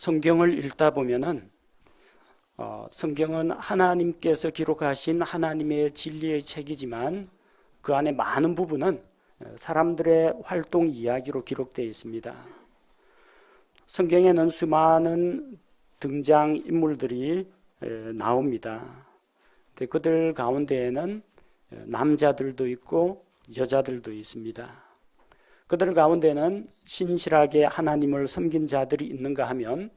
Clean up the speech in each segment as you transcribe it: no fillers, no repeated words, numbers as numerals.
성경을 읽다 보면은 성경은 하나님께서 기록하신 하나님의 진리의 책이지만 그 안에 많은 부분은 사람들의 활동 이야기로 기록되어 있습니다. 성경에는 수많은 등장 인물들이 나옵니다. 그들 가운데에는 남자들도 있고 여자들도 있습니다. 그들 가운데는 신실하게 하나님을 섬긴 자들이 있는가 하면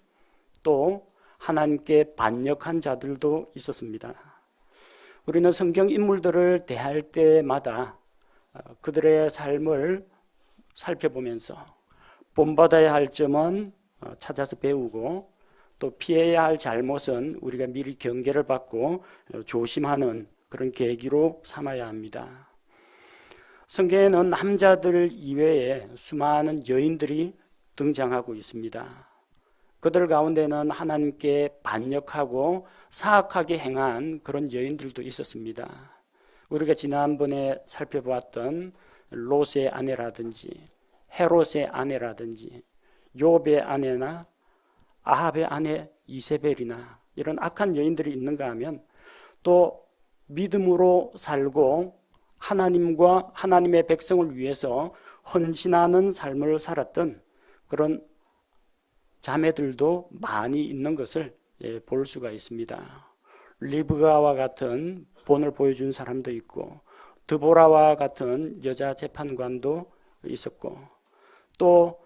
또 하나님께 반역한 자들도 있었습니다. 우리는 성경 인물들을 대할 때마다 그들의 삶을 살펴보면서 본받아야 할 점은 찾아서 배우고 또 피해야 할 잘못은 우리가 미리 경계를 받고 조심하는 그런 계기로 삼아야 합니다. 성경에는 남자들 이외에 수많은 여인들이 등장하고 있습니다. 그들 가운데는 하나님께 반역하고 사악하게 행한 그런 여인들도 있었습니다. 우리가 지난번에 살펴보았던 롯의 아내라든지 헤롯의 아내라든지 욥의 아내나 아합의 아내 이세벨이나 이런 악한 여인들이 있는가 하면 또 믿음으로 살고 하나님과 하나님의 백성을 위해서 헌신하는 삶을 살았던 그런 자매들도 많이 있는 것을 볼 수가 있습니다. 리브가와 같은 본을 보여준 사람도 있고 드보라와 같은 여자 재판관도 있었고 또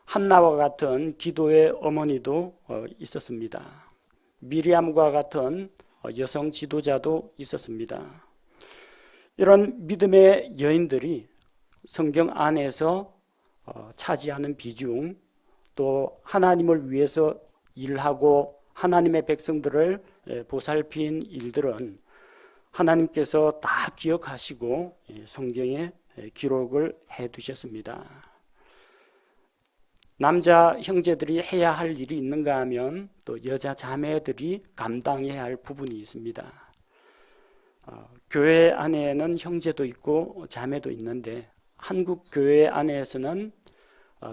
한나와 같은 기도의 어머니도 있었습니다. 미리암과 같은 여성 지도자도 있었습니다. 이런 믿음의 여인들이 성경 안에서 차지하는 비중, 또 하나님을 위해서 일하고 하나님의 백성들을 보살핀 일들은 하나님께서 다 기억하시고 성경에 기록을 해두셨습니다. 남자 형제들이 해야 할 일이 있는가 하면 또 여자 자매들이 감당해야 할 부분이 있습니다. 교회 안에는 형제도 있고 자매도 있는데 한국 교회 안에서는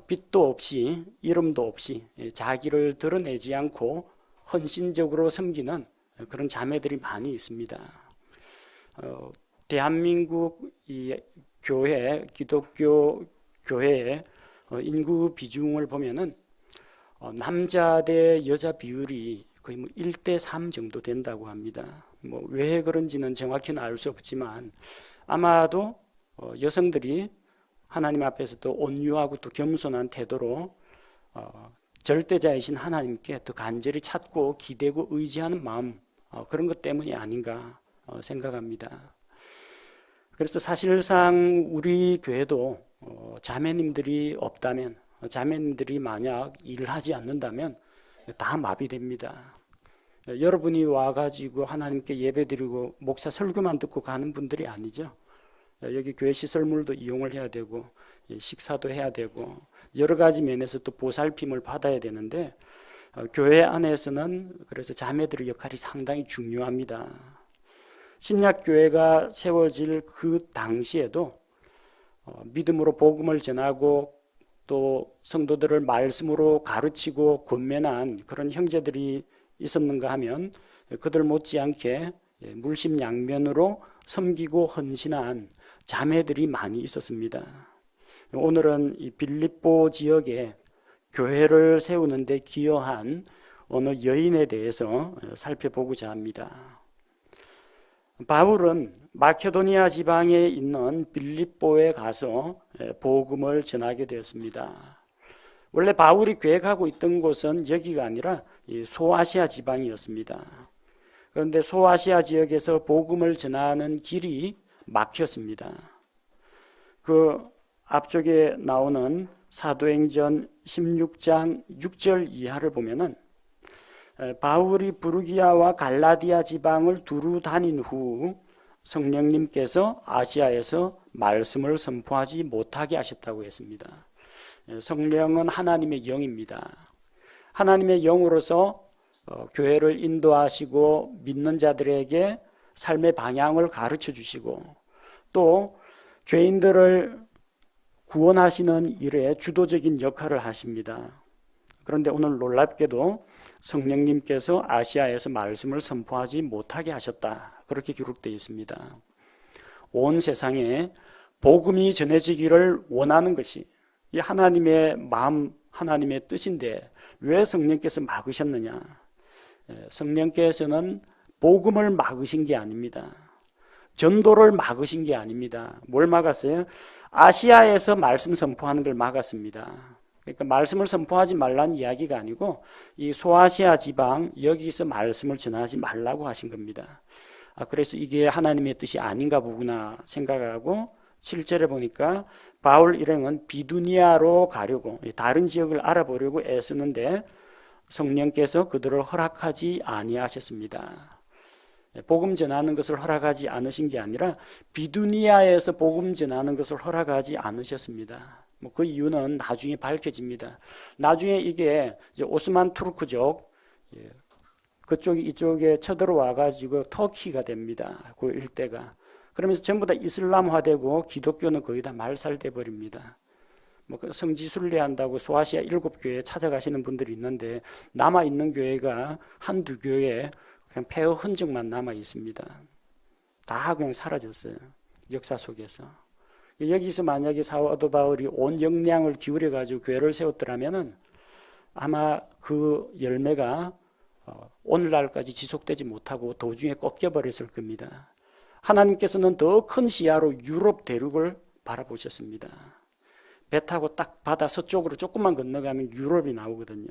빛도 없이 이름도 없이 자기를 드러내지 않고 헌신적으로 섬기는 그런 자매들이 많이 있습니다. 대한민국 이 교회, 기독교 교회의 인구 비중을 보면은 남자 대 여자 비율이 거의 1대3 정도 된다고 합니다. 왜 그런지는 정확히는 알 수 없지만 아마도 여성들이 하나님 앞에서 더 온유하고 또 겸손한 태도로 절대자이신 하나님께 더 간절히 찾고 기대고 의지하는 마음, 그런 것 때문이 아닌가 생각합니다. 그래서 사실상 우리 교회도 자매님들이 없다면, 자매님들이 만약 일을 하지 않는다면 다 마비됩니다. 여러분이 와가지고 하나님께 예배드리고 목사 설교만 듣고 가는 분들이 아니죠. 여기 교회 시설물도 이용을 해야 되고 식사도 해야 되고 여러 가지 면에서 또 보살핌을 받아야 되는데 교회 안에서는 그래서 자매들의 역할이 상당히 중요합니다. 신약교회가 세워질 그 당시에도 믿음으로 복음을 전하고 또 성도들을 말씀으로 가르치고 권면한 그런 형제들이 있었는가 하면 그들 못지않게 물심양면으로 섬기고 헌신한 자매들이 많이 있었습니다. 오늘은 이 빌립보 지역에 교회를 세우는데 기여한 어느 여인에 대해서 살펴보고자 합니다. 바울은 마케도니아 지방에 있는 빌립보에 가서 복음을 전하게 되었습니다. 원래 바울이 계획하고 있던 곳은 여기가 아니라 소아시아 지방이었습니다. 그런데 소아시아 지역에서 복음을 전하는 길이 막혔습니다. 그 앞쪽에 나오는 사도행전 16장 6절 이하를 보면은 바울이 부르기아와 갈라디아 지방을 두루 다닌 후 성령님께서 아시아에서 말씀을 선포하지 못하게 하셨다고 했습니다. 성령은 하나님의 영입니다. 하나님의 영으로서 교회를 인도하시고 믿는 자들에게 삶의 방향을 가르쳐 주시고 또 죄인들을 구원하시는 일에 주도적인 역할을 하십니다. 그런데 오늘 놀랍게도 성령님께서 아시아에서 말씀을 선포하지 못하게 하셨다. 그렇게 기록되어 있습니다. 온 세상에 복음이 전해지기를 원하는 것이 이 하나님의 마음, 하나님의 뜻인데 왜 성령께서 막으셨느냐? 성령께서는 복음을 막으신 게 아닙니다. 전도를 막으신 게 아닙니다. 뭘 막았어요? 아시아에서 말씀 선포하는 걸 막았습니다. 그러니까 말씀을 선포하지 말라는 이야기가 아니고 이 소아시아 지방 여기서 말씀을 전하지 말라고 하신 겁니다. 그래서 이게 하나님의 뜻이 아닌가 보구나 생각하고 7절에 보니까 바울 일행은 비두니아로 가려고 다른 지역을 알아보려고 애쓰는데 성령께서 그들을 허락하지 아니하셨습니다. 복음 전하는 것을 허락하지 않으신 게 아니라 비두니아에서 복음 전하는 것을 허락하지 않으셨습니다. 그 이유는 나중에 밝혀집니다. 나중에 이게 오스만 투르크족 그쪽이 이쪽에 쳐들어와 가지고 터키가 됩니다. 그 일대가. 그러면서 전부 다 이슬람화되고 기독교는 거의 다 말살돼 버립니다. 성지 순례한다고 소아시아 7교회 찾아가시는 분들이 있는데 남아 있는 교회가 한두 교회 그냥 폐허 흔적만 남아 있습니다. 다 그냥 사라졌어요. 역사 속에서. 여기서 만약에 사도 바울이 온 역량을 기울여 가지고 교회를 세웠더라면은 아마 그 열매가 오늘날까지 지속되지 못하고 도중에 꺾여 버렸을 겁니다. 하나님께서는 더 큰 시야로 유럽 대륙을 바라보셨습니다. 배 타고 딱 바다 서쪽으로 조금만 건너가면 유럽이 나오거든요.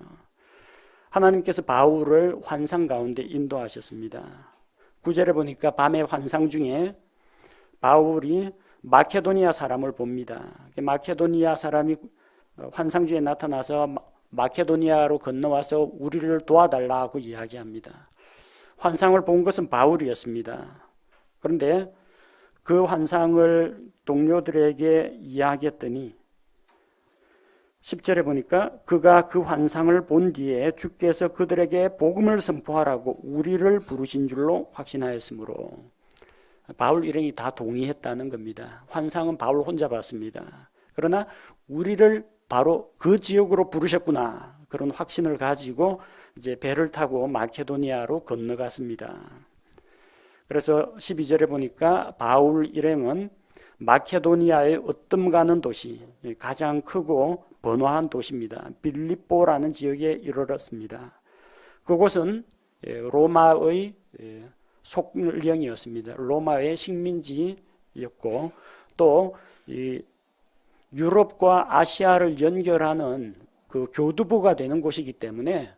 하나님께서 바울을 환상 가운데 인도하셨습니다. 9절에 보니까 밤의 환상 중에 바울이 마케도니아 사람을 봅니다. 마케도니아 사람이 환상 중에 나타나서 마케도니아로 건너와서 우리를 도와달라고 이야기합니다. 환상을 본 것은 바울이었습니다. 그런데 그 환상을 동료들에게 이야기했더니 10절에 보니까 그가 그 환상을 본 뒤에 주께서 그들에게 복음을 선포하라고 우리를 부르신 줄로 확신하였으므로 바울 일행이 다 동의했다는 겁니다. 환상은 바울 혼자 봤습니다. 그러나 우리를 바로 그 지역으로 부르셨구나 그런 확신을 가지고 이제 배를 타고 마케도니아로 건너갔습니다. 그래서 12절에 보니까 바울 일행은 마케도니아의 으뜸 가는 도시, 가장 크고 번화한 도시입니다. 빌립보라는 지역에 이르렀습니다. 그곳은 로마의 속령이었습니다. 로마의 식민지였고 또 이 유럽과 아시아를 연결하는 그 교두보가 되는 곳이기 때문에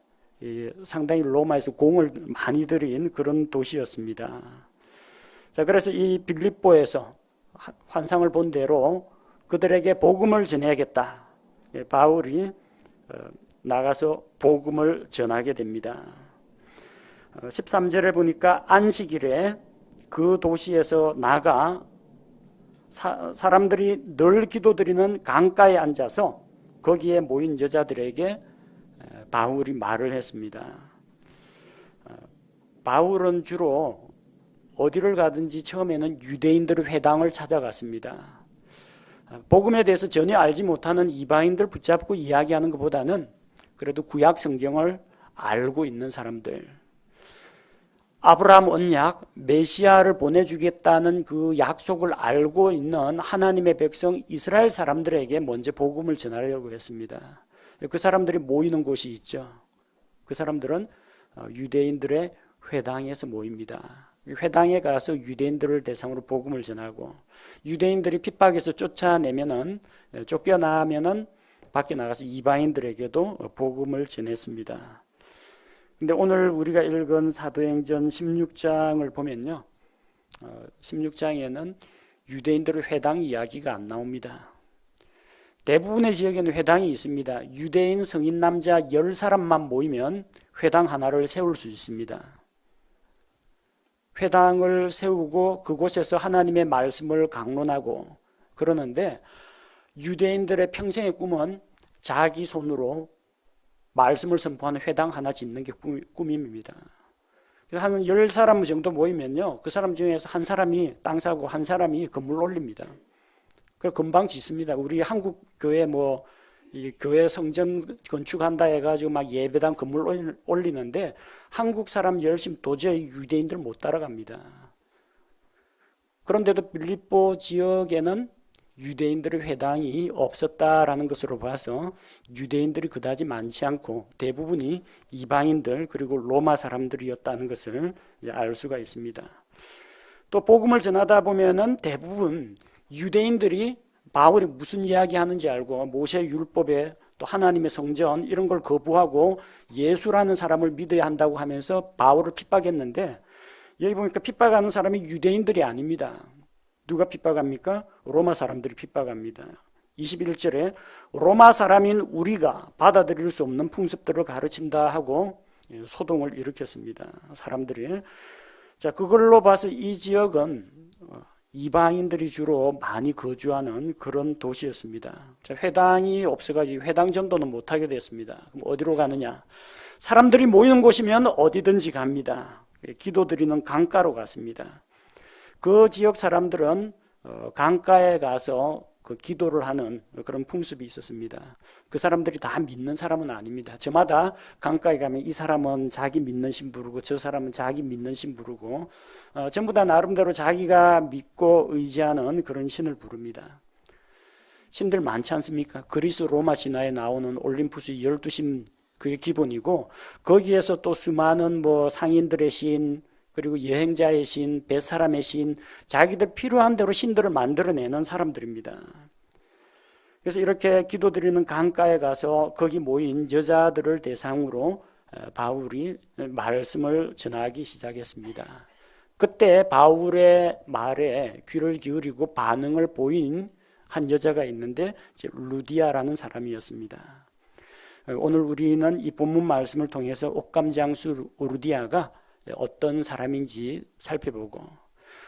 상당히 로마에서 공을 많이 들인 그런 도시였습니다. 자, 그래서 이 빌립보에서 환상을 본 대로 그들에게 복음을 전해야겠다. 바울이 나가서 복음을 전하게 됩니다. 13절에 보니까 안식일에 그 도시에서 나가 사람들이 늘 기도드리는 강가에 앉아서 거기에 모인 여자들에게 바울이 말을 했습니다. 바울은 주로 어디를 가든지 처음에는 유대인들의 회당을 찾아갔습니다. 복음에 대해서 전혀 알지 못하는 이방인들 붙잡고 이야기하는 것보다는 그래도 구약 성경을 알고 있는 사람들, 아브라함 언약, 메시아를 보내주겠다는 그 약속을 알고 있는 하나님의 백성 이스라엘 사람들에게 먼저 복음을 전하려고 했습니다. 그 사람들이 모이는 곳이 있죠. 그 사람들은 유대인들의 회당에서 모입니다. 회당에 가서 유대인들을 대상으로 복음을 전하고 유대인들이 핍박해서 쫓겨나면은 밖에 나가서 이방인들에게도 복음을 전했습니다. 근데 오늘 우리가 읽은 사도행전 16장을 보면요. 16장에는 유대인들의 회당 이야기가 안 나옵니다. 대부분의 지역에는 회당이 있습니다. 유대인 성인 남자 10사람만 모이면 회당 하나를 세울 수 있습니다. 회당을 세우고 그곳에서 하나님의 말씀을 강론하고 그러는데 유대인들의 평생의 꿈은 자기 손으로 말씀을 선포하는 회당 하나 짓는 게 꿈입니다. 그래서 한 10사람 정도 모이면요. 그 사람 중에서 한 사람이 땅 사고 한 사람이 건물 올립니다. 그 금방 짓습니다. 우리 한국 교회 이 교회 성전 건축한다 해가지고 막 예배당 건물 올리는데 한국 사람 열심 도저히 유대인들 못 따라갑니다. 그런데도 빌립보 지역에는 유대인들의 회당이 없었다라는 것으로 봐서 유대인들이 그다지 많지 않고 대부분이 이방인들 그리고 로마 사람들이었다는 것을 알 수가 있습니다. 또 복음을 전하다 보면은 대부분 유대인들이 바울이 무슨 이야기 하는지 알고 모세 율법에 또 하나님의 성전 이런 걸 거부하고 예수라는 사람을 믿어야 한다고 하면서 바울을 핍박했는데 여기 보니까 핍박하는 사람이 유대인들이 아닙니다. 누가 핍박합니까? 로마 사람들이 핍박합니다. 21절에 로마 사람인 우리가 받아들일 수 없는 풍습들을 가르친다 하고 소동을 일으켰습니다. 사람들이. 자, 그걸로 봐서 이 지역은 이방인들이 주로 많이 거주하는 그런 도시였습니다. 자, 회당이 없어가지고 회당 전도는 못하게 됐습니다. 그럼 어디로 가느냐? 사람들이 모이는 곳이면 어디든지 갑니다. 기도드리는 강가로 갔습니다. 그 지역 사람들은 강가에 가서 그 기도를 하는 그런 풍습이 있었습니다. 그 사람들이 다 믿는 사람은 아닙니다. 저마다 강가에 가면 이 사람은 자기 믿는 신 부르고 저 사람은 자기 믿는 신 부르고 전부 다 나름대로 자기가 믿고 의지하는 그런 신을 부릅니다. 신들 많지 않습니까? 그리스 로마 신화에 나오는 올림푸스 12신 그게 기본이고 거기에서 또 수많은 뭐 상인들의 신 그리고 여행자의 신, 뱃사람의 신, 자기들 필요한 대로 신들을 만들어내는 사람들입니다. 그래서 이렇게 기도드리는 강가에 가서 거기 모인 여자들을 대상으로 바울이 말씀을 전하기 시작했습니다. 그때 바울의 말에 귀를 기울이고 반응을 보인 한 여자가 있는데 루디아라는 사람이었습니다. 오늘 우리는 이 본문 말씀을 통해서 옥감장수 루디아가 어떤 사람인지 살펴보고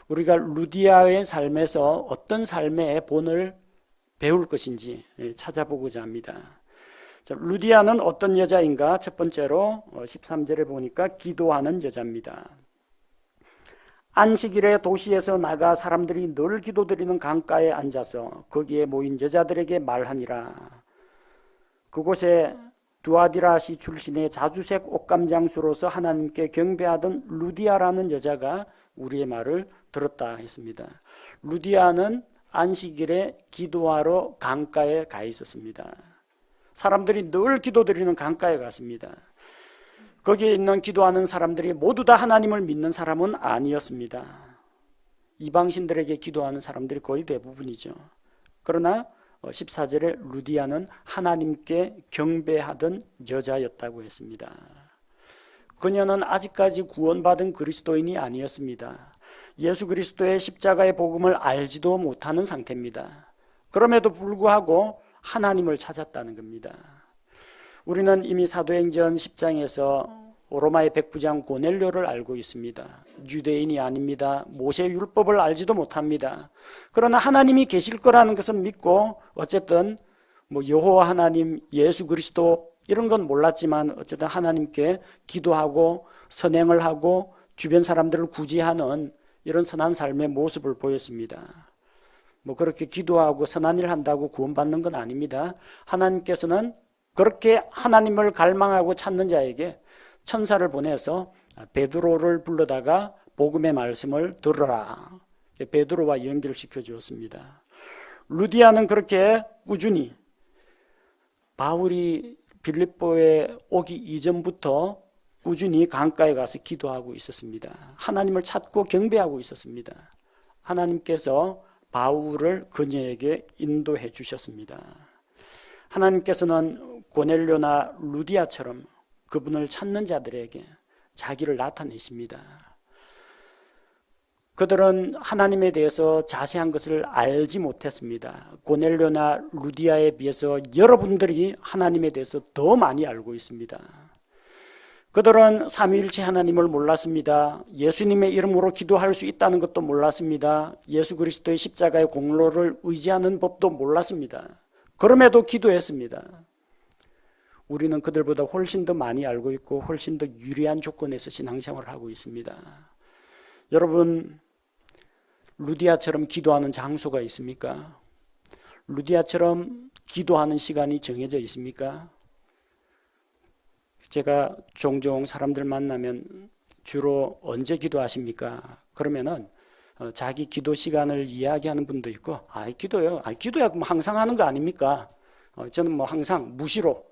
우리가 루디아의 삶에서 어떤 삶의 본을 배울 것인지 찾아보고자 합니다. 자, 루디아는 어떤 여자인가? 첫 번째로 13절에 보니까 기도하는 여자입니다. 안식일에 도시에서 나가 사람들이 늘 기도드리는 강가에 앉아서 거기에 모인 여자들에게 말하니라. 그곳에 두아디라시 출신의 자주색 옥감장수로서 하나님께 경배하던 루디아라는 여자가 우리의 말을 들었다 했습니다. 루디아는 안식일에 기도하러 강가에 가 있었습니다. 사람들이 늘 기도드리는 강가에 갔습니다. 거기에 있는 기도하는 사람들이 모두 다 하나님을 믿는 사람은 아니었습니다. 이방신들에게 기도하는 사람들이 거의 대부분이죠. 그러나 14절에 루디아는 하나님께 경배하던 여자였다고 했습니다. 그녀는 아직까지 구원받은 그리스도인이 아니었습니다. 예수 그리스도의 십자가의 복음을 알지도 못하는 상태입니다. 그럼에도 불구하고 하나님을 찾았다는 겁니다. 우리는 이미 사도행전 10장에서 로마의 백부장 고넬료를 알고 있습니다. 유대인이 아닙니다. 모세 율법을 알지도 못합니다. 그러나 하나님이 계실 거라는 것은 믿고 어쨌든 뭐 여호와 하나님, 예수 그리스도 이런 건 몰랐지만 어쨌든 하나님께 기도하고 선행을 하고 주변 사람들을 구제하는 이런 선한 삶의 모습을 보였습니다. 뭐 그렇게 기도하고 선한 일 한다고 구원받는 건 아닙니다. 하나님께서는 그렇게 하나님을 갈망하고 찾는 자에게 천사를 보내서 베드로를 불러다가 복음의 말씀을 들으라. 베드로와 연결시켜 주었습니다. 루디아는 그렇게 꾸준히 바울이 빌립보에 오기 이전부터 꾸준히 강가에 가서 기도하고 있었습니다. 하나님을 찾고 경배하고 있었습니다. 하나님께서 바울을 그녀에게 인도해 주셨습니다. 하나님께서는 고넬료나 루디아처럼 그분을 찾는 자들에게 자기를 나타내십니다. 그들은 하나님에 대해서 자세한 것을 알지 못했습니다. 고넬료나 루디아에 비해서 여러분들이 하나님에 대해서 더 많이 알고 있습니다. 그들은 삼위일체 하나님을 몰랐습니다. 예수님의 이름으로 기도할 수 있다는 것도 몰랐습니다. 예수 그리스도의 십자가의 공로를 의지하는 법도 몰랐습니다. 그럼에도 기도했습니다. 우리는 그들보다 훨씬 더 많이 알고 있고 훨씬 더 유리한 조건에서 신앙생활을 하고 있습니다. 여러분, 루디아처럼 기도하는 장소가 있습니까? 루디아처럼 기도하는 시간이 정해져 있습니까? 제가 종종 사람들 만나면 주로 언제 기도하십니까? 그러면은 자기 기도 시간을 이야기하는 분도 있고, 기도요. 기도야 그럼 항상 하는 거 아닙니까? 저는 뭐 항상 무시로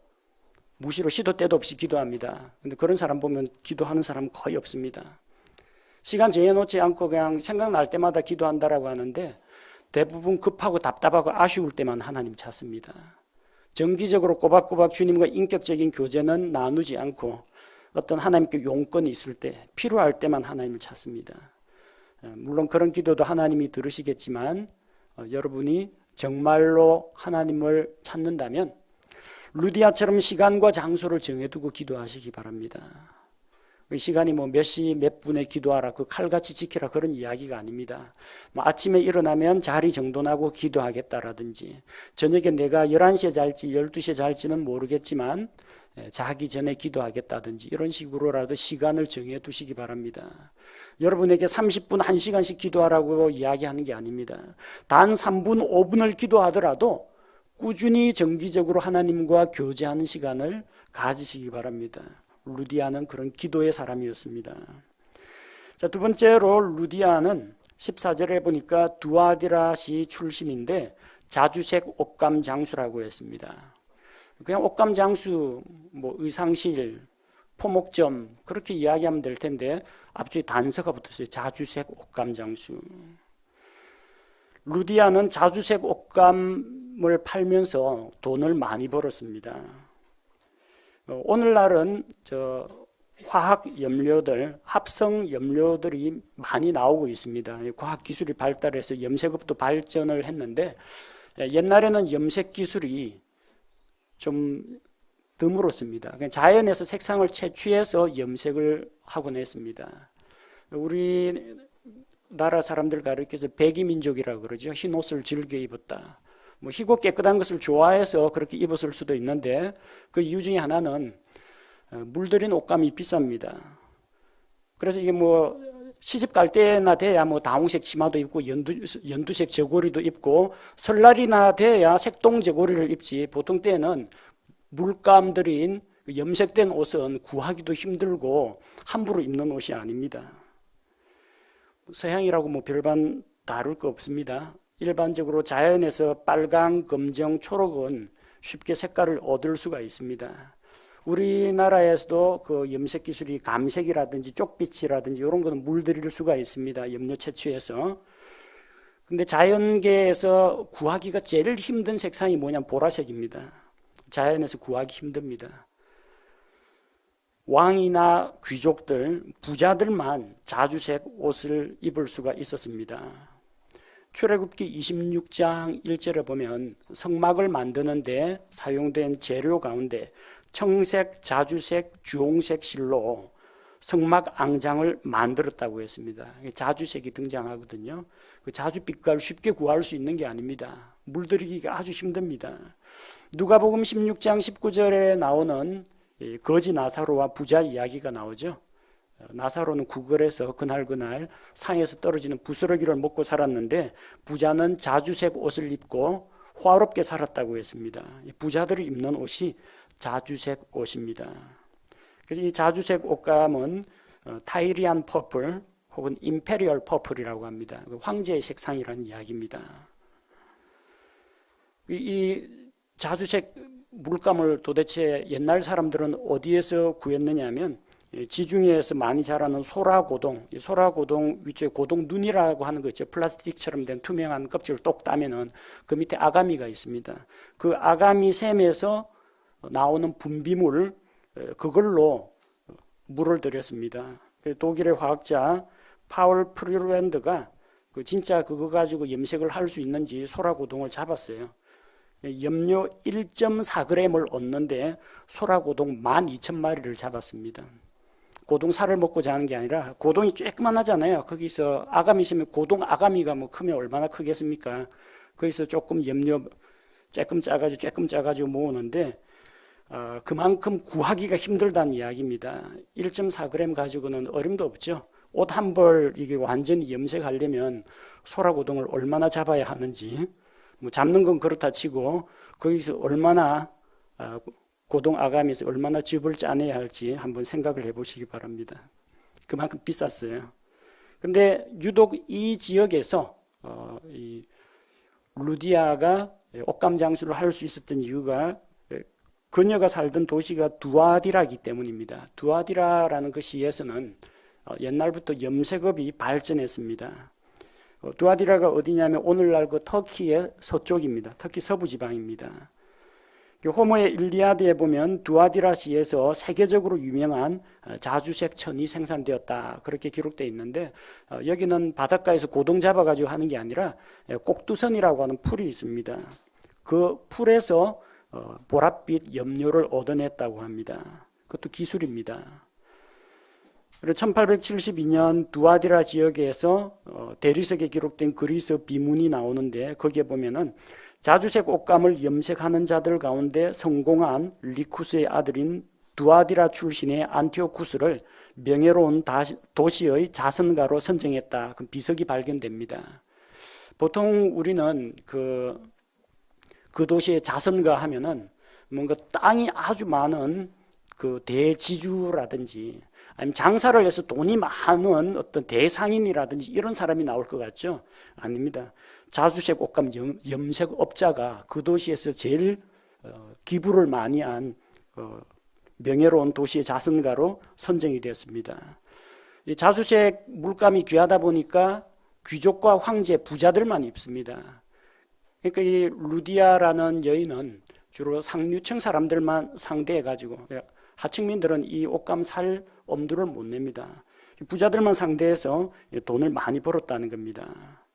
시도 때도 없이 기도합니다. 근데 그런 사람 보면 기도하는 사람은 거의 없습니다. 시간 정해놓지 않고 그냥 생각날 때마다 기도한다라고 하는데 대부분 급하고 답답하고 아쉬울 때만 하나님 찾습니다. 정기적으로 꼬박꼬박 주님과 인격적인 교제는 나누지 않고 어떤 하나님께 용건이 있을 때, 필요할 때만 하나님을 찾습니다. 물론 그런 기도도 하나님이 들으시겠지만 여러분이 정말로 하나님을 찾는다면 루디아처럼 시간과 장소를 정해두고 기도하시기 바랍니다. 시간이 뭐 몇 시 몇 분에 기도하라, 그 칼같이 지키라 그런 이야기가 아닙니다. 아침에 일어나면 자리 정돈하고 기도하겠다라든지, 저녁에 내가 11시에 잘지 12시에 잘지는 모르겠지만 자기 전에 기도하겠다든지 이런 식으로라도 시간을 정해 두시기 바랍니다. 여러분에게 30분, 1시간씩 기도하라고 이야기하는 게 아닙니다. 단 3분, 5분을 기도하더라도 꾸준히 정기적으로 하나님과 교제하는 시간을 가지시기 바랍니다. 루디아는 그런 기도의 사람이었습니다. 자, 두 번째로 루디아는 14절에 보니까 두아디라시 출신인데 자주색 옷감 장수라고 했습니다. 그냥 옷감 장수, 뭐 의상실, 포목점 그렇게 이야기하면 될 텐데 앞쪽에 단서가 붙었어요. 자주색 옷감 장수. 루디아는 자주색 옷감을 팔면서 돈을 많이 벌었습니다. 오늘날은 화학 염료들, 합성 염료들이 많이 나오고 있습니다. 과학 기술이 발달해서 염색업도 발전을 했는데 옛날에는 염색 기술이 좀 드물었습니다. 자연에서 색상을 채취해서 염색을 하곤 했습니다. 우리나라 사람들 가르쳐서 백이민족이라고 그러죠. 흰 옷을 즐겨 입었다. 뭐 희고 깨끗한 것을 좋아해서 그렇게 입었을 수도 있는데 그 이유 중에 하나는 물들인 옷감이 비쌉니다. 그래서 이게 뭐 시집 갈 때나 돼야 뭐 다홍색 치마도 입고 연두색 저고리도 입고 설날이나 돼야 색동 저고리를 입지, 보통 때는 물감 들인 염색된 옷은 구하기도 힘들고 함부로 입는 옷이 아닙니다. 서양이라고 뭐 별반 다를 거 없습니다. 일반적으로 자연에서 빨강, 검정, 초록은 쉽게 색깔을 얻을 수가 있습니다. 우리나라에서도 그 염색 기술이 감색이라든지 쪽빛이라든지 이런 거는 물들일 수가 있습니다. 염료 채취해서. 근데 자연계에서 구하기가 제일 힘든 색상이 뭐냐면 보라색입니다. 자연에서 구하기 힘듭니다. 왕이나 귀족들, 부자들만 자주색 옷을 입을 수가 있었습니다. 출애굽기 26장 1절에 보면 성막을 만드는데 사용된 재료 가운데 청색, 자주색, 주홍색 실로 성막 앙장을 만들었다고 했습니다. 자주색이 등장하거든요. 그 자주빛깔 쉽게 구할 수 있는 게 아닙니다. 물들이기가 아주 힘듭니다. 누가복음 16장 19절에 나오는 거지 나사로와 부자 이야기가 나오죠. 나사로는 구걸해서 그날 상에서 떨어지는 부스러기를 먹고 살았는데 부자는 자주색 옷을 입고 화롭게 살았다고 했습니다. 부자들이 입는 옷이 자주색 옷입니다. 그래서 이 자주색 옷감은 타이리안 퍼플 혹은 임페리얼 퍼플이라고 합니다. 황제의 색상이라는 이야기입니다. 이 자주색 물감을 도대체 옛날 사람들은 어디에서 구했느냐 하면 지중해에서 많이 자라는 소라고동, 소라고동 위쪽에 고동 눈이라고 하는 거 있죠. 플라스틱처럼 된 투명한 껍질을 똑 따면은 그 밑에 아가미가 있습니다. 그 아가미 샘에서 나오는 분비물, 그걸로 물을 들였습니다. 독일의 과학자 파울 프리랜드가 진짜 그거 가지고 염색을 할 수 있는지 소라고동을 잡았어요. 염료 1.4g을 얻는데 소라고동 12,000마리를 잡았습니다. 고동살을 먹고 자는 게 아니라 고동이 쬐끄만하잖아요. 거기서 아가미 있으면 고동 아가미가 뭐 크면 얼마나 크겠습니까? 거기서 조금 염료 조금 짜가지고 모으는데 그만큼 구하기가 힘들다는 이야기입니다. 1.4g 가지고는 어림도 없죠. 옷 한 벌 이게 완전히 염색하려면 소라고동을 얼마나 잡아야 하는지 뭐 잡는 건 그렇다 치고 거기서 얼마나 고동 아가미에서 얼마나 즙을 짜내야 할지 한번 생각을 해보시기 바랍니다. 그만큼 비쌌어요. 근데 유독 이 지역에서 이 루디아가 옷감 장수를 할 수 있었던 이유가 그녀가 살던 도시가 두아디라이기 때문입니다. 두아디라라는 그 시에서는 옛날부터 염색업이 발전했습니다. 두아디라가 어디냐면 오늘날 그 터키의 서쪽입니다. 터키 서부 지방입니다. 호모의 일리아드에 보면 두아디라시에서 세계적으로 유명한 자주색 천이 생산되었다 그렇게 기록되어 있는데 여기는 바닷가에서 고동 잡아가지고 하는 게 아니라 꼭두선이라고 하는 풀이 있습니다. 그 풀에서 보랏빛 염료를 얻어냈다고 합니다. 그것도 기술입니다. 1872년 두아디라 지역에서 대리석에 기록된 그리스 비문이 나오는데 거기에 보면은 자주색 옷감을 염색하는 자들 가운데 성공한 리쿠스의 아들인 두아디라 출신의 안티오쿠스를 명예로운 도시의 자선가로 선정했다. 그 비석이 발견됩니다. 보통 우리는 그 도시의 자선가 하면은 뭔가 땅이 아주 많은 그 대지주라든지 아니면 장사를 해서 돈이 많은 어떤 대상인이라든지 이런 사람이 나올 것 같죠? 아닙니다. 자주색 옷감 염색업자가 그 도시에서 제일 기부를 많이 한 명예로운 도시의 자선가로 선정이 되었습니다. 이 자주색 물감이 귀하다 보니까 귀족과 황제, 부자들만 입습니다. 그러니까 이 루디아라는 여인은 주로 상류층 사람들만 상대해가지고 하층민들은 이 옷감 살 엄두를 못 냅니다. 부자들만 상대해서 돈을 많이 벌었다는 겁니다.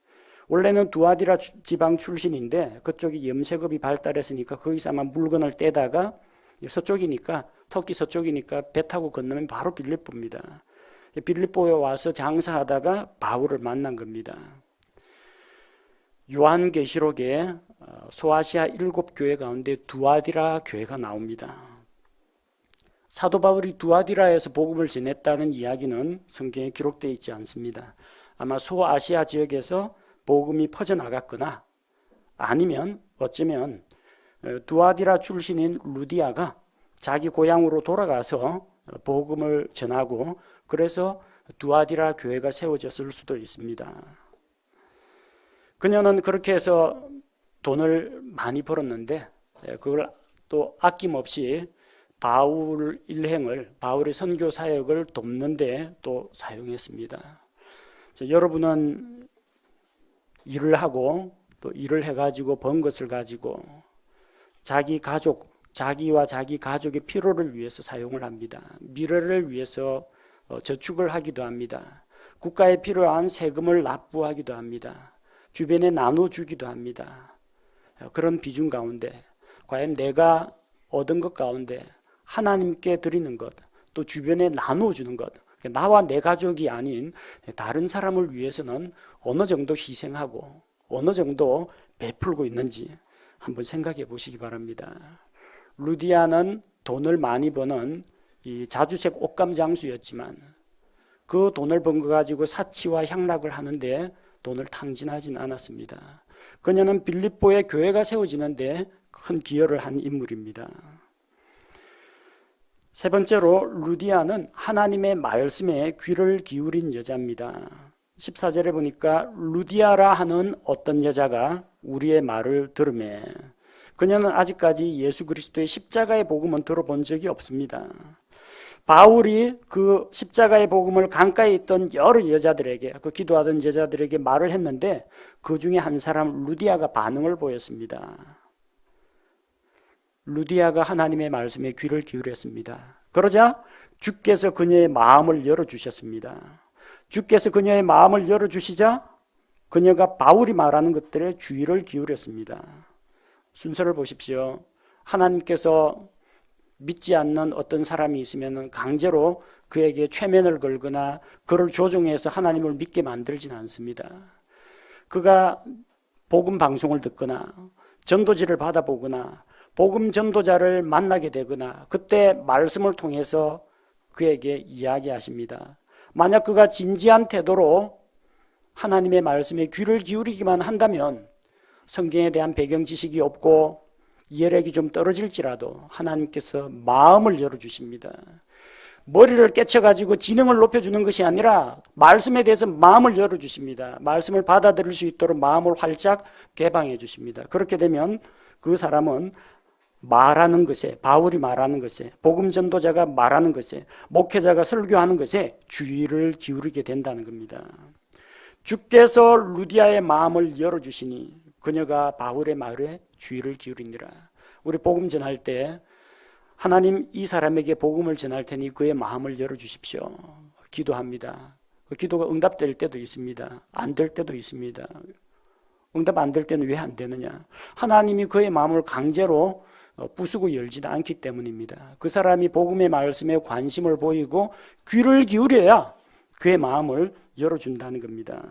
원래는 두아디라 지방 출신인데 그쪽이 염색업이 발달했으니까 거기서 아마 물건을 떼다가 서쪽이니까 터키 서쪽이니까 배 타고 건너면 바로 빌립보입니다. 빌립보에 와서 장사하다가 바울을 만난 겁니다. 요한계시록에 소아시아 7교회 가운데 두아디라 교회가 나옵니다. 사도 바울이 두아디라에서 복음을 전했다는 이야기는 성경에 기록되어 있지 않습니다. 아마 소아시아 지역에서 복음이 퍼져나갔거나 아니면 어쩌면 두아디라 출신인 루디아가 자기 고향으로 돌아가서 복음을 전하고 그래서 두아디라 교회가 세워졌을 수도 있습니다. 그녀는 그렇게 해서 돈을 많이 벌었는데 그걸 또 아낌없이 바울 일행을, 바울의 선교 사역을 돕는데 또 사용했습니다. 여러분은 일을 하고 또 일을 해가지고 번 것을 가지고 자기 가족, 자기와 자기 가족의 필요를 위해서 사용을 합니다. 미래를 위해서 저축을 하기도 합니다. 국가에 필요한 세금을 납부하기도 합니다. 주변에 나눠주기도 합니다. 그런 비중 가운데 과연 내가 얻은 것 가운데 하나님께 드리는 것, 또 주변에 나눠주는 것, 나와 내 가족이 아닌 다른 사람을 위해서는 어느 정도 희생하고 어느 정도 베풀고 있는지 한번 생각해 보시기 바랍니다. 루디아는 돈을 많이 버는 이 자주색 옷감 장수였지만 그 돈을 번 거 가지고 사치와 향락을 하는데 돈을 탕진하진 않았습니다. 그녀는 빌립보에 교회가 세워지는데 큰 기여를 한 인물입니다. 세 번째로 루디아는 하나님의 말씀에 귀를 기울인 여자입니다. 14절에 보니까 루디아라 하는 어떤 여자가 우리의 말을 들으매 그녀는 아직까지 예수 그리스도의 십자가의 복음은 들어본 적이 없습니다. 바울이 그 십자가의 복음을 강가에 있던 여러 여자들에게 그 기도하던 여자들에게 말을 했는데 그 중에 한 사람 루디아가 반응을 보였습니다. 루디아가 하나님의 말씀에 귀를 기울였습니다. 그러자 주께서 그녀의 마음을 열어주셨습니다. 주께서 그녀의 마음을 열어주시자 그녀가 바울이 말하는 것들에 주의를 기울였습니다. 순서를 보십시오. 하나님께서 믿지 않는 어떤 사람이 있으면 강제로 그에게 최면을 걸거나 그를 조종해서 하나님을 믿게 만들지는 않습니다. 그가 복음 방송을 듣거나 전도지를 받아보거나 복음 전도자를 만나게 되거나 그때 말씀을 통해서 그에게 이야기하십니다. 만약 그가 진지한 태도로 하나님의 말씀에 귀를 기울이기만 한다면 성경에 대한 배경 지식이 없고 이해력이 좀 떨어질지라도 하나님께서 마음을 열어주십니다. 머리를 깨쳐가지고 지능을 높여주는 것이 아니라 말씀에 대해서 마음을 열어주십니다. 말씀을 받아들일 수 있도록 마음을 활짝 개방해 주십니다. 그렇게 되면 그 사람은 말하는 것에, 바울이 말하는 것에, 복음 전도자가 말하는 것에, 목회자가 설교하는 것에 주의를 기울이게 된다는 겁니다. 주께서 루디아의 마음을 열어주시니 그녀가 바울의 말에 주의를 기울이니라. 우리 복음 전할 때 하나님 이 사람에게 복음을 전할 테니 그의 마음을 열어주십시오. 기도합니다. 그 기도가 응답될 때도 있습니다. 안 될 때도 있습니다. 응답 안 될 때는 왜 안 되느냐? 하나님이 그의 마음을 강제로 부수고 열지도 않기 때문입니다. 그 사람이 복음의 말씀에 관심을 보이고 귀를 기울여야 그의 마음을 열어준다는 겁니다.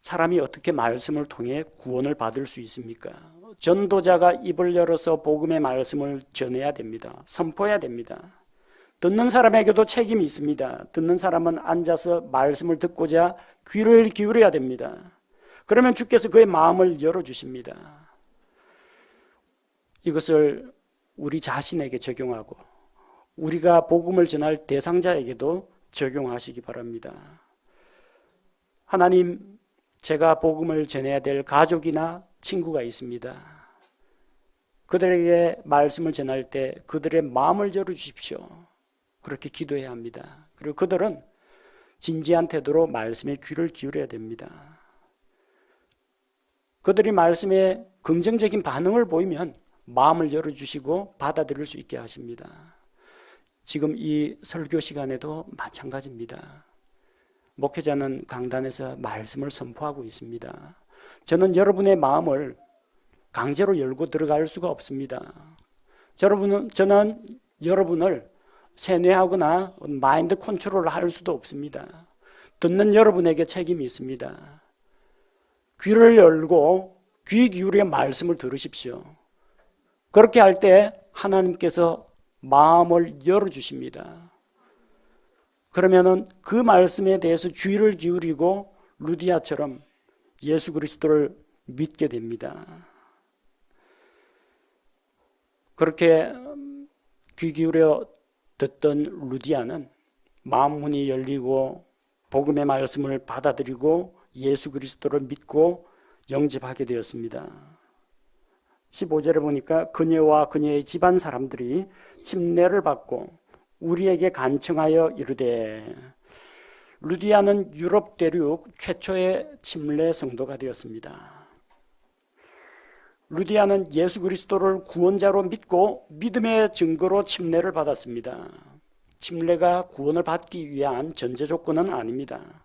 사람이 어떻게 말씀을 통해 구원을 받을 수 있습니까? 전도자가 입을 열어서 복음의 말씀을 전해야 됩니다. 선포해야 됩니다. 듣는 사람에게도 책임이 있습니다. 듣는 사람은 앉아서 말씀을 듣고자 귀를 기울여야 됩니다. 그러면 주께서 그의 마음을 열어주십니다. 이것을 우리 자신에게 적용하고 우리가 복음을 전할 대상자에게도 적용하시기 바랍니다. 하나님, 제가 복음을 전해야 될 가족이나 친구가 있습니다. 그들에게 말씀을 전할 때 그들의 마음을 열어주십시오. 그렇게 기도해야 합니다. 그리고 그들은 진지한 태도로 말씀에 귀를 기울여야 됩니다. 그들이 말씀에 긍정적인 반응을 보이면 마음을 열어주시고 받아들일 수 있게 하십니다. 지금 이 설교 시간에도 마찬가지입니다. 목회자는 강단에서 말씀을 선포하고 있습니다. 저는 여러분의 마음을 강제로 열고 들어갈 수가 없습니다. 저는 여러분을 세뇌하거나 마인드 컨트롤을 할 수도 없습니다. 듣는 여러분에게 책임이 있습니다. 귀를 열고 귀 기울여 말씀을 들으십시오. 그렇게 할 때 하나님께서 마음을 열어주십니다. 그러면은 그 말씀에 대해서 주의를 기울이고 루디아처럼 예수 그리스도를 믿게 됩니다. 그렇게 귀 기울여 듣던 루디아는 마음 문이 열리고 복음의 말씀을 받아들이고 예수 그리스도를 믿고 영접하게 되었습니다. 15절에 보니까 그녀와 그녀의 집안 사람들이 침례를 받고 우리에게 간청하여 이르되, 루디아는 유럽 대륙 최초의 침례 성도가 되었습니다. 루디아는 예수 그리스도를 구원자로 믿고 믿음의 증거로 침례를 받았습니다. 침례가 구원을 받기 위한 전제 조건은 아닙니다.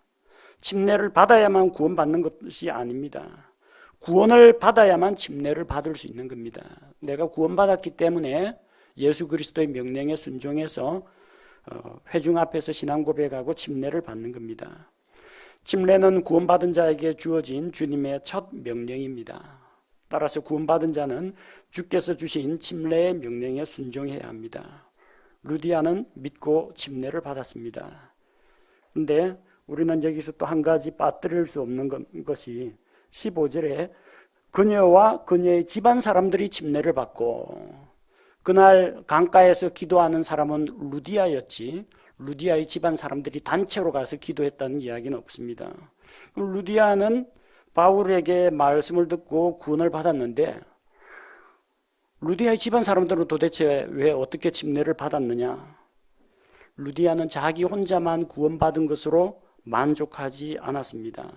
침례를 받아야만 구원받는 것이 아닙니다. 구원을 받아야만 침례를 받을 수 있는 겁니다. 내가 구원받았기 때문에 예수 그리스도의 명령에 순종해서 회중 앞에서 신앙 고백하고 침례를 받는 겁니다. 침례는 구원받은 자에게 주어진 주님의 첫 명령입니다. 따라서 구원받은 자는 주께서 주신 침례의 명령에 순종해야 합니다. 루디아는 믿고 침례를 받았습니다. 그런데 우리는 여기서 또 한 가지 빠뜨릴 수 없는 것이 15절에 그녀와 그녀의 집안 사람들이 침례를 받고, 그날 강가에서 기도하는 사람은 루디아였지 루디아의 집안 사람들이 단체로 가서 기도했다는 이야기는 없습니다. 루디아는 바울에게 말씀을 듣고 구원을 받았는데 루디아의 집안 사람들은 도대체 왜 어떻게 침례를 받았느냐? 루디아는 자기 혼자만 구원받은 것으로 만족하지 않았습니다.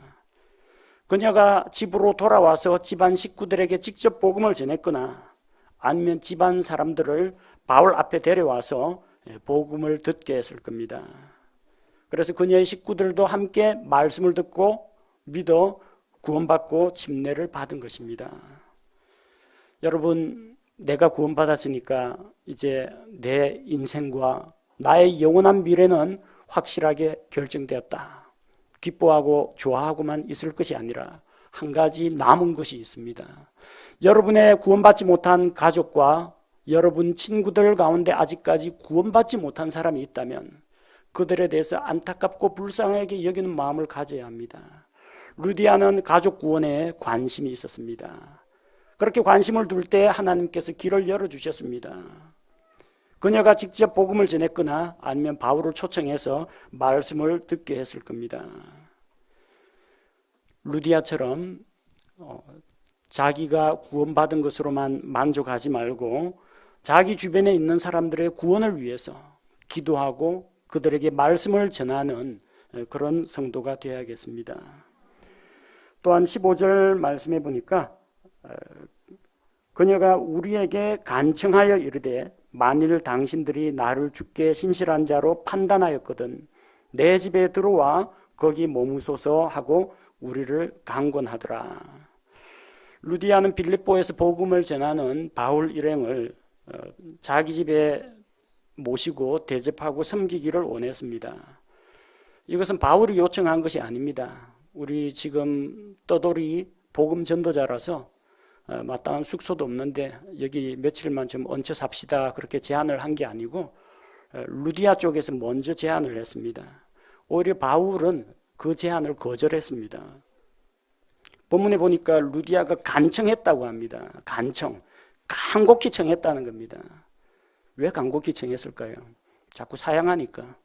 그녀가 집으로 돌아와서 집안 식구들에게 직접 복음을 전했거나 아니면 집안 사람들을 바울 앞에 데려와서 복음을 듣게 했을 겁니다. 그래서 그녀의 식구들도 함께 말씀을 듣고 믿어 구원받고 침례를 받은 것입니다. 여러분, 내가 구원받았으니까 이제 내 인생과 나의 영원한 미래는 확실하게 결정되었다. 기뻐하고 좋아하고만 있을 것이 아니라 한 가지 남은 것이 있습니다. 여러분의 구원받지 못한 가족과 여러분 친구들 가운데 아직까지 구원받지 못한 사람이 있다면 그들에 대해서 안타깝고 불쌍하게 여기는 마음을 가져야 합니다. 루디아는 가족 구원에 관심이 있었습니다. 그렇게 관심을 둘 때 하나님께서 길을 열어주셨습니다. 그녀가 직접 복음을 전했거나 아니면 바울을 초청해서 말씀을 듣게 했을 겁니다. 루디아처럼 자기가 구원받은 것으로만 만족하지 말고 자기 주변에 있는 사람들의 구원을 위해서 기도하고 그들에게 말씀을 전하는 그런 성도가 되어야겠습니다. 또한 15절 말씀해 보니까 그녀가 우리에게 간청하여 이르되 만일 당신들이 나를 주께 신실한 자로 판단하였거든 내 집에 들어와 거기 머무소서 하고 우리를 강권하더라. 루디아는 빌립보에서 복음을 전하는 바울 일행을 자기 집에 모시고 대접하고 섬기기를 원했습니다. 이것은 바울이 요청한 것이 아닙니다. 우리 지금 떠돌이 복음 전도자라서 마땅한 숙소도 없는데 여기 며칠만 좀 얹혀 삽시다 그렇게 제안을 한 게 아니고 루디아 쪽에서 먼저 제안을 했습니다. 오히려 바울은 그 제안을 거절했습니다. 본문에 보니까 루디아가 간청했다고 합니다. 간청, 간곡히 청했다는 겁니다. 왜 간곡히 청했을까요? 자꾸 사양하니까.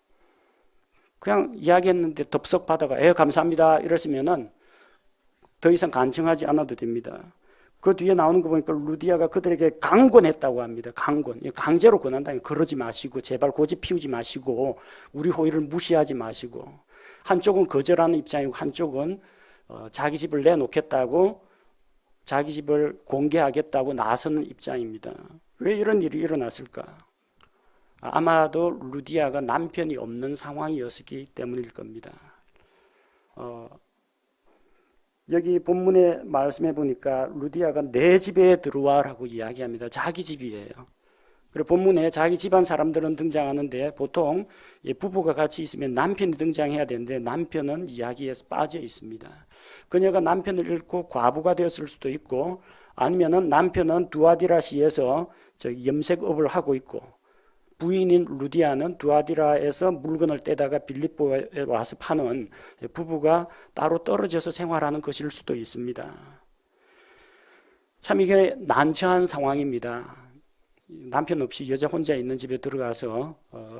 그냥 이야기했는데 덥석 받아가 감사합니다 이랬으면은 더 이상 간청하지 않아도 됩니다. 그 뒤에 나오는 거 보니까 루디아가 그들에게 강권했다고 합니다. 강권. 강제로 권한다면 그러지 마시고 제발 고집 피우지 마시고 우리 호의를 무시하지 마시고 한쪽은 거절하는 입장이고 한쪽은 자기 집을 내놓겠다고 자기 집을 공개하겠다고 나서는 입장입니다. 왜 이런 일이 일어났을까? 아마도 루디아가 남편이 없는 상황이었기 때문일 겁니다. 여기 본문에 말씀해 보니까 루디아가 내 집에 들어와라고 이야기합니다. 자기 집이에요. 그리고 본문에 자기 집안 사람들은 등장하는데 보통 부부가 같이 있으면 남편이 등장해야 되는데 남편은 이야기에서 빠져 있습니다. 그녀가 남편을 잃고 과부가 되었을 수도 있고 아니면은 남편은 두아디라시에서 염색업을 하고 있고 부인인 루디아는 두아디라에서 물건을 떼다가 빌립보에 와서 파는 부부가 따로 떨어져서 생활하는 것일 수도 있습니다. 참 이게 난처한 상황입니다. 남편 없이 여자 혼자 있는 집에 들어가서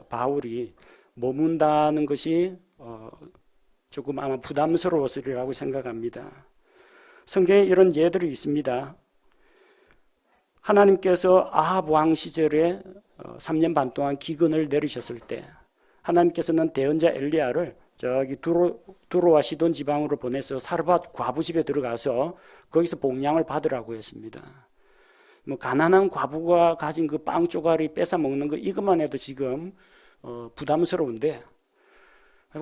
바울이 머문다는 것이 조금 아마 부담스러웠으리라고 생각합니다. 성경에 이런 예들이 있습니다. 하나님께서 아합 왕 시절에 3년 반 동안 기근을 내리셨을 때 하나님께서는 대언자 엘리야를 저기 두로와 시돈 지방으로 보내서 사르밧 과부 집에 들어가서 거기서 복량을 받으라고 했습니다. 뭐 가난한 과부가 가진 그 빵 쪼가리 뺏어 먹는 거 이것만 해도 지금 부담스러운데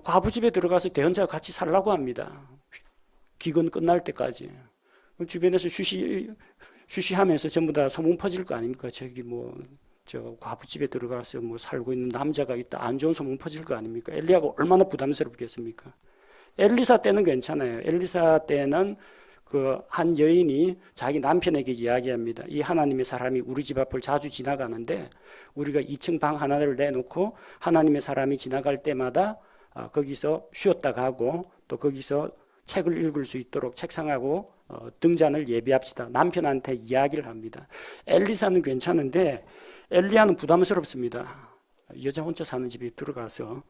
과부 집에 들어가서 대언자와 같이 살라고 합니다. 기근 끝날 때까지. 주변에서 쉬쉬하면서 전부 다 소문 퍼질 거 아닙니까? 저기 저 과부 집에 들어가서 살고 있는 남자가 있다. 안 좋은 소문 퍼질 거 아닙니까? 엘리야가 얼마나 부담스럽겠습니까? 엘리사 때는 괜찮아요. 엘리사 때는 그 한 여인이 자기 남편에게 이야기합니다. 이 하나님의 사람이 우리 집 앞을 자주 지나가는데 우리가 2층 방 하나를 내놓고 하나님의 사람이 지나갈 때마다 거기서 쉬었다 가고 또 거기서 책을 읽을 수 있도록 책상하고 등잔을 예비합시다. 남편한테 이야기를 합니다. 엘리사는 괜찮은데 엘리야는 부담스럽습니다. 여자 혼자 사는 집에 들어가서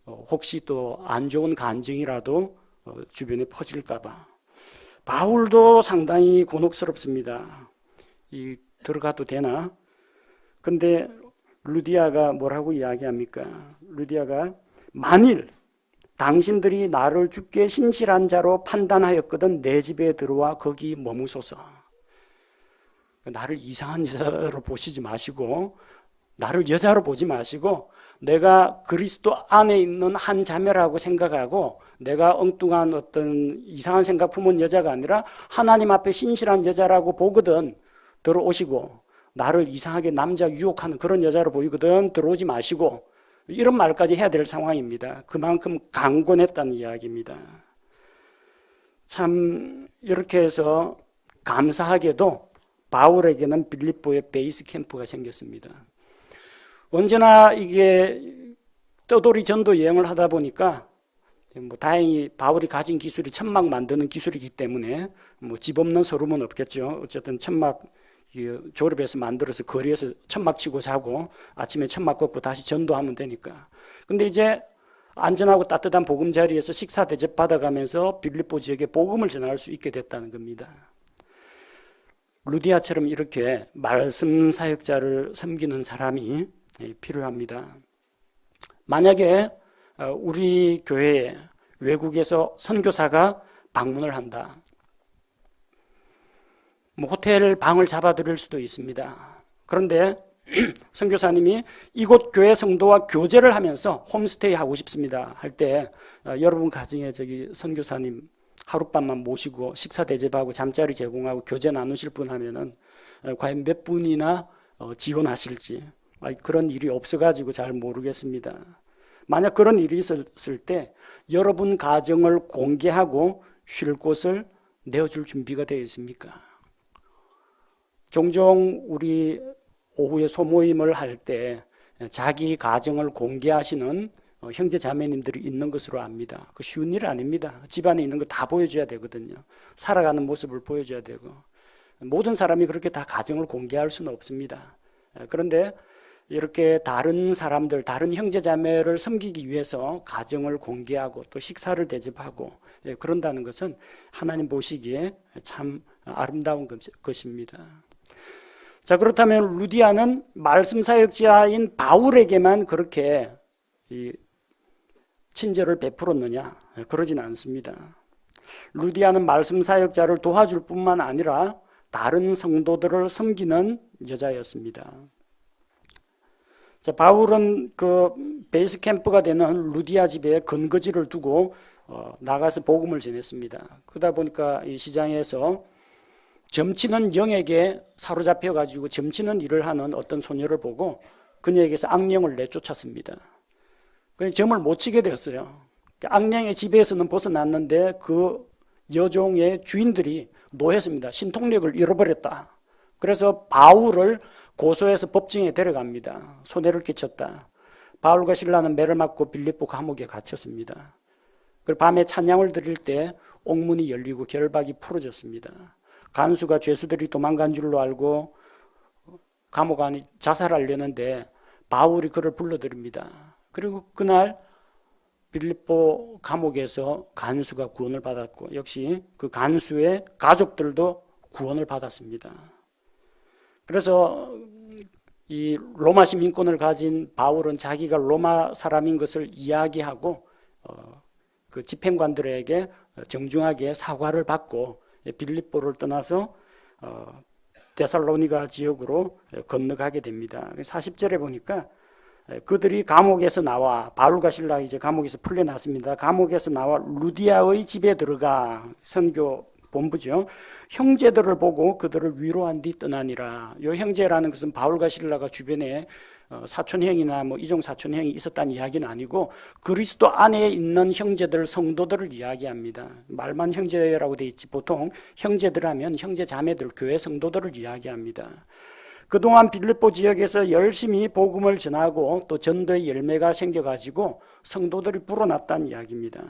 혹시 또 안 좋은 간증이라도 주변에 퍼질까 봐. 바울도 상당히 곤혹스럽습니다. 들어가도 되나? 근데 루디아가 뭐라고 이야기합니까? 루디아가 만일 당신들이 나를 주께 신실한 자로 판단하였거든 내 집에 들어와 거기 머무소서. 나를 이상한 여자로 보시지 마시고 나를 여자로 보지 마시고 내가 그리스도 안에 있는 한 자매라고 생각하고 내가 엉뚱한 어떤 이상한 생각 품은 여자가 아니라 하나님 앞에 신실한 여자라고 보거든 들어오시고 나를 이상하게 남자 유혹하는 그런 여자로 보이거든 들어오지 마시고 이런 말까지 해야 될 상황입니다. 그만큼 강권했다는 이야기입니다. 참 이렇게 해서 감사하게도 바울에게는 빌립보에 베이스 캠프가 생겼습니다. 언제나 이게 떠돌이 전도 여행을 하다 보니까 뭐 다행히 바울이 가진 기술이 천막 만드는 기술이기 때문에 뭐 집 없는 서름은 없겠죠. 어쨌든 천막 조립해서 만들어서 거리에서 천막 치고 자고 아침에 천막 걷고 다시 전도하면 되니까. 근데 이제 안전하고 따뜻한 보금자리에서 식사 대접 받아가면서 빌립보 지역에 복음을 전할 수 있게 됐다는 겁니다. 루디아처럼 이렇게 말씀 사역자를 섬기는 사람이 필요합니다. 만약에 우리 교회에 외국에서 선교사가 방문을 한다. 뭐 호텔 방을 잡아드릴 수도 있습니다. 그런데 선교사님이 이곳 교회 성도와 교제를 하면서 홈스테이 하고 싶습니다 할 때 여러분 가정에 저기 선교사님 하룻밤만 모시고 식사 대접하고 잠자리 제공하고 교제 나누실 분 하면은 과연 몇 분이나 지원하실지 그런 일이 없어가지고 잘 모르겠습니다. 만약 그런 일이 있었을 때 여러분 가정을 공개하고 쉴 곳을 내어줄 준비가 되어 있습니까? 종종 우리 오후에 소모임을 할 때 자기 가정을 공개하시는 형제 자매님들이 있는 것으로 압니다. 그 쉬운 일 아닙니다. 집안에 있는 거 다 보여줘야 되거든요. 살아가는 모습을 보여줘야 되고 모든 사람이 그렇게 다 가정을 공개할 수는 없습니다. 그런데 이렇게 다른 사람들, 다른 형제 자매를 섬기기 위해서 가정을 공개하고 또 식사를 대접하고 그런다는 것은 하나님 보시기에 참 아름다운 것입니다. 자, 그렇다면 루디아는 말씀 사역자인 바울에게만 그렇게 친절을 베풀었느냐? 그러진 않습니다. 루디아는 말씀 사역자를 도와줄 뿐만 아니라 다른 성도들을 섬기는 여자였습니다. 자, 바울은 그 베이스 캠프가 되는 루디아 집에 근거지를 두고 나가서 복음을 전했습니다. 그러다 보니까 이 시장에서 점치는 영에게 사로잡혀 가지고 점치는 일을 하는 어떤 소녀를 보고 그녀에게서 악령을 내쫓았습니다. 그래서 점을 못 치게 됐어요. 악령의 지배에서는 벗어났는데 그 여종의 주인들이 노했습니다. 신통력을 잃어버렸다. 그래서 바울을 고소해서 법정에 데려갑니다. 손해를 끼쳤다. 바울과 실라는 매를 맞고 빌립보 감옥에 갇혔습니다. 그리고 밤에 찬양을 드릴 때 옥문이 열리고 결박이 풀어졌습니다. 간수가 죄수들이 도망간 줄로 알고 감옥 안에 자살하려는데 바울이 그를 불러들입니다. 그리고 그날 빌립보 감옥에서 간수가 구원을 받았고 역시 그 간수의 가족들도 구원을 받았습니다. 그래서 이 로마 시민권을 가진 바울은 자기가 로마 사람인 것을 이야기하고 그 집행관들에게 정중하게 사과를 받고 빌립보를 떠나서 데살로니가 지역으로 건너가게 됩니다. 40절에 보니까 그들이 감옥에서 나와 바울과 실라 이제 감옥에서 풀려났습니다. 감옥에서 나와 루디아의 집에 들어가 선교 본부죠. 형제들을 보고 그들을 위로한 뒤 떠나니라. 이 형제라는 것은 바울과 실라가 주변에 사촌형이나 뭐 이종 사촌형이 있었다는 이야기는 아니고 그리스도 안에 있는 형제들, 성도들을 이야기합니다. 말만 형제라고 돼 있지 보통 형제들 하면 형제 자매들, 교회 성도들을 이야기합니다. 그동안 빌립보 지역에서 열심히 복음을 전하고 또 전도의 열매가 생겨가지고 성도들이 불어났다는 이야기입니다.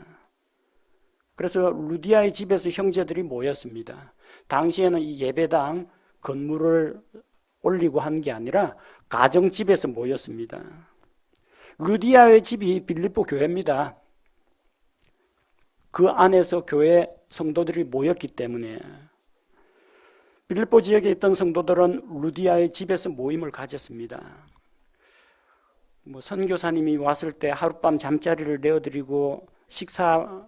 그래서 루디아의 집에서 형제들이 모였습니다. 당시에는 이 예배당 건물을 올리고 한 게 아니라 가정집에서 모였습니다. 루디아의 집이 빌립보 교회입니다. 그 안에서 교회 성도들이 모였기 때문에 빌립보 지역에 있던 성도들은 루디아의 집에서 모임을 가졌습니다. 뭐 선교사님이 왔을 때 하룻밤 잠자리를 내어드리고 식사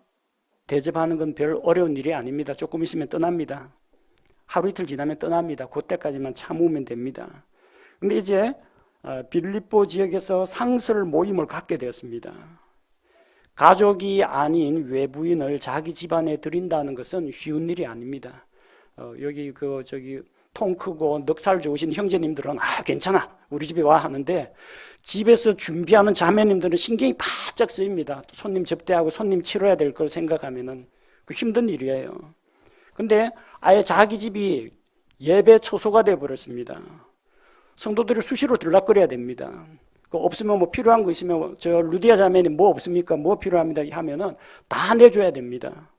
대접하는 건 별 어려운 일이 아닙니다. 조금 있으면 떠납니다. 하루 이틀 지나면 떠납니다. 그때까지만 참으면 됩니다. 근데 이제 빌립보 지역에서 상설 모임을 갖게 되었습니다. 가족이 아닌 외부인을 자기 집안에 들인다는 것은 쉬운 일이 아닙니다. 여기 통 크고 넉살 좋으신 형제님들은 괜찮아 우리 집에 와 하는데 집에서 준비하는 자매님들은 신경이 바짝 쓰입니다. 손님 접대하고 손님 치러야 될 걸 생각하면은 그 힘든 일이에요. 근데 아예 자기 집이 예배 초소가 되어버렸습니다. 성도들이 수시로 들락거려야 됩니다. 없으면 뭐 필요한 거 있으면 저 루디아 자매님 뭐 없습니까? 뭐 필요합니다 하면은 다 내줘야 됩니다.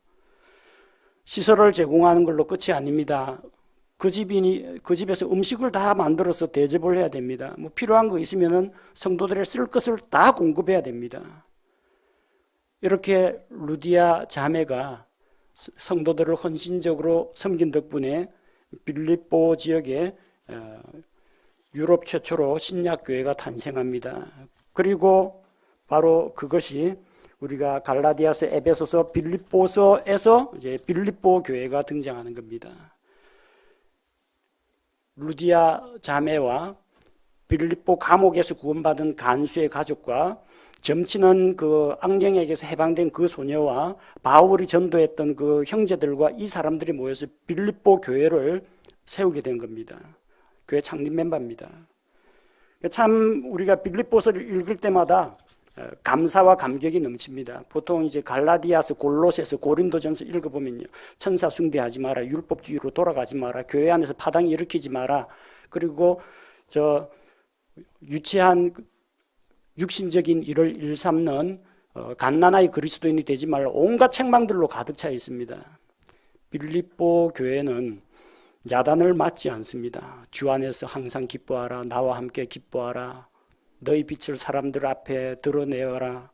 시설을 제공하는 걸로 끝이 아닙니다. 그 집에서 음식을 다 만들어서 대접을 해야 됩니다. 뭐 필요한 거 있으면은 성도들의 쓸 것을 다 공급해야 됩니다. 이렇게 루디아 자매가 성도들을 헌신적으로 섬긴 덕분에 빌립보 지역에 유럽 최초로 신약교회가 탄생합니다. 그리고 바로 그것이 우리가 갈라디아서, 에베소서, 빌립보서에서 이제 빌립보 교회가 등장하는 겁니다. 루디아 자매와 빌립보 감옥에서 구원받은 간수의 가족과 점치는 그 악령에게서 해방된 그 소녀와 바울이 전도했던 그 형제들과 이 사람들이 모여서 빌립보 교회를 세우게 된 겁니다. 교회 창립 멤버입니다. 참 우리가 빌립보서를 읽을 때마다 감사와 감격이 넘칩니다. 보통 이제 갈라디아서, 골로새서, 고린도전서 읽어보면요, 천사 숭배하지 마라, 율법주의로 돌아가지 마라, 교회 안에서 파당 일으키지 마라, 그리고 저 유치한 육신적인 일을 일삼는 갓난아이 그리스도인이 되지 말라, 온갖 책망들로 가득 차 있습니다. 빌립보 교회는 야단을 맞지 않습니다. 주 안에서 항상 기뻐하라, 나와 함께 기뻐하라, 너희 빛을 사람들 앞에 드러내어라.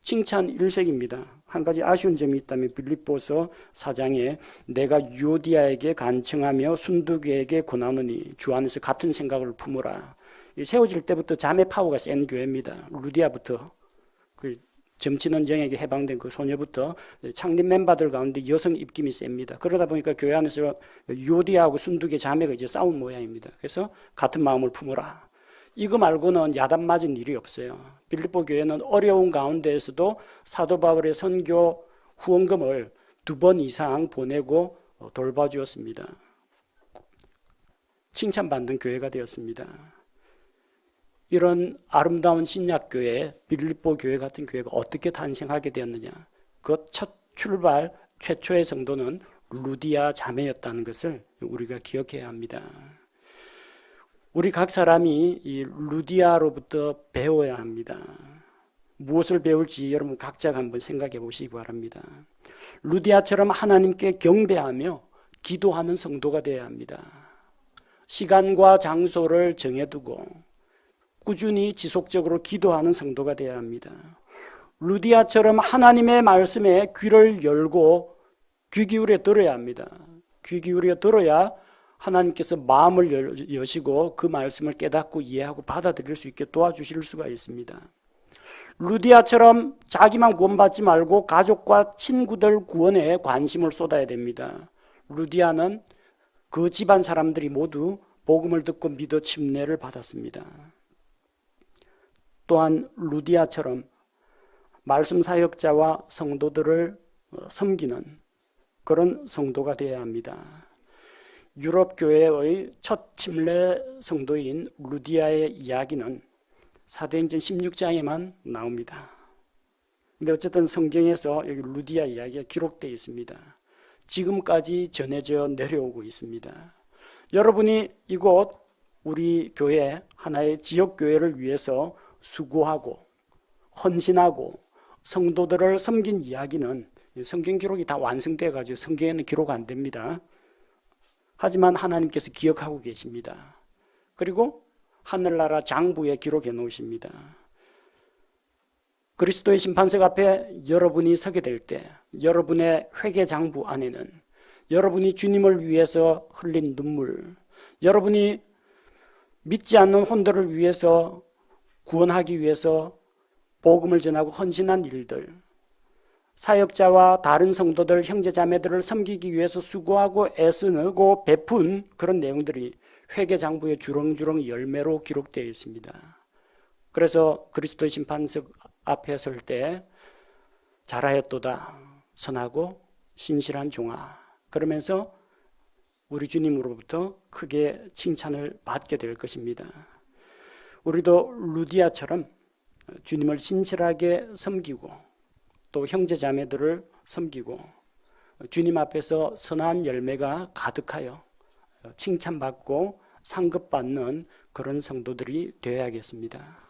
칭찬 일색입니다. 한 가지 아쉬운 점이 있다면 빌립보서 4장에 내가 유오디아에게 간청하며 순두교에게 권하노니 주 안에서 같은 생각을 품으라. 세워질 때부터 자매 파워가 센 교회입니다. 루디아부터 그 점치는 영에게 해방된 그 소녀부터 창립 멤버들 가운데 여성 입김이 셉니다. 그러다 보니까 교회 안에서 유오디아하고 순두교 자매가 이제 싸운 모양입니다. 그래서 같은 마음을 품으라. 이거 말고는 야단 맞은 일이 없어요. 빌립보 교회는 어려운 가운데에서도 사도 바울의 선교 후원금을 2번 이상 보내고 돌봐주었습니다. 칭찬받는 교회가 되었습니다. 이런 아름다운 신약교회, 빌립보 교회 같은 교회가 어떻게 탄생하게 되었느냐? 그 첫 출발, 최초의 성도는 루디아 자매였다는 것을 우리가 기억해야 합니다. 우리 각 사람이 이 루디아로부터 배워야 합니다. 무엇을 배울지 여러분 각자가 한번 생각해 보시기 바랍니다. 루디아처럼 하나님께 경배하며 기도하는 성도가 되어야 합니다. 시간과 장소를 정해두고 꾸준히 지속적으로 기도하는 성도가 되어야 합니다. 루디아처럼 하나님의 말씀에 귀를 열고 귀 기울여 들어야 합니다. 귀 기울여 들어야 하나님께서 마음을 여시고 그 말씀을 깨닫고 이해하고 받아들일 수 있게 도와주실 수가 있습니다. 루디아처럼 자기만 구원받지 말고 가족과 친구들 구원에 관심을 쏟아야 됩니다. 루디아는 그 집안 사람들이 모두 복음을 듣고 믿어 침례를 받았습니다. 또한 루디아처럼 말씀 사역자와 성도들을 섬기는 그런 성도가 되어야 합니다. 유럽 교회의 첫 침례 성도인 루디아의 이야기는 사도행전 16장에만 나옵니다. 근데 어쨌든 성경에서 여기 루디아 이야기가 기록되어 있습니다. 지금까지 전해져 내려오고 있습니다. 여러분이 이곳 우리 교회 하나의 지역교회를 위해서 수고하고 헌신하고 성도들을 섬긴 이야기는 성경 기록이 다 완성되어 가지고 성경에는 기록 안 됩니다. 하지만 하나님께서 기억하고 계십니다. 그리고 하늘나라 장부에 기록해 놓으십니다. 그리스도의 심판석 앞에 여러분이 서게 될 때 여러분의 회개 장부 안에는 여러분이 주님을 위해서 흘린 눈물, 여러분이 믿지 않는 혼들을 위해서 구원하기 위해서 복음을 전하고 헌신한 일들, 사역자와 다른 성도들, 형제자매들을 섬기기 위해서 수고하고 애쓰고 베푼 그런 내용들이 회개장부에 주렁주렁 열매로 기록되어 있습니다. 그래서 그리스도의 심판석 앞에 설 때 잘하였도다 선하고 신실한 종아, 그러면서 우리 주님으로부터 크게 칭찬을 받게 될 것입니다. 우리도 루디아처럼 주님을 신실하게 섬기고 또 형제자매들을 섬기고 주님 앞에서 선한 열매가 가득하여 칭찬받고 상급받는 그런 성도들이 되어야겠습니다.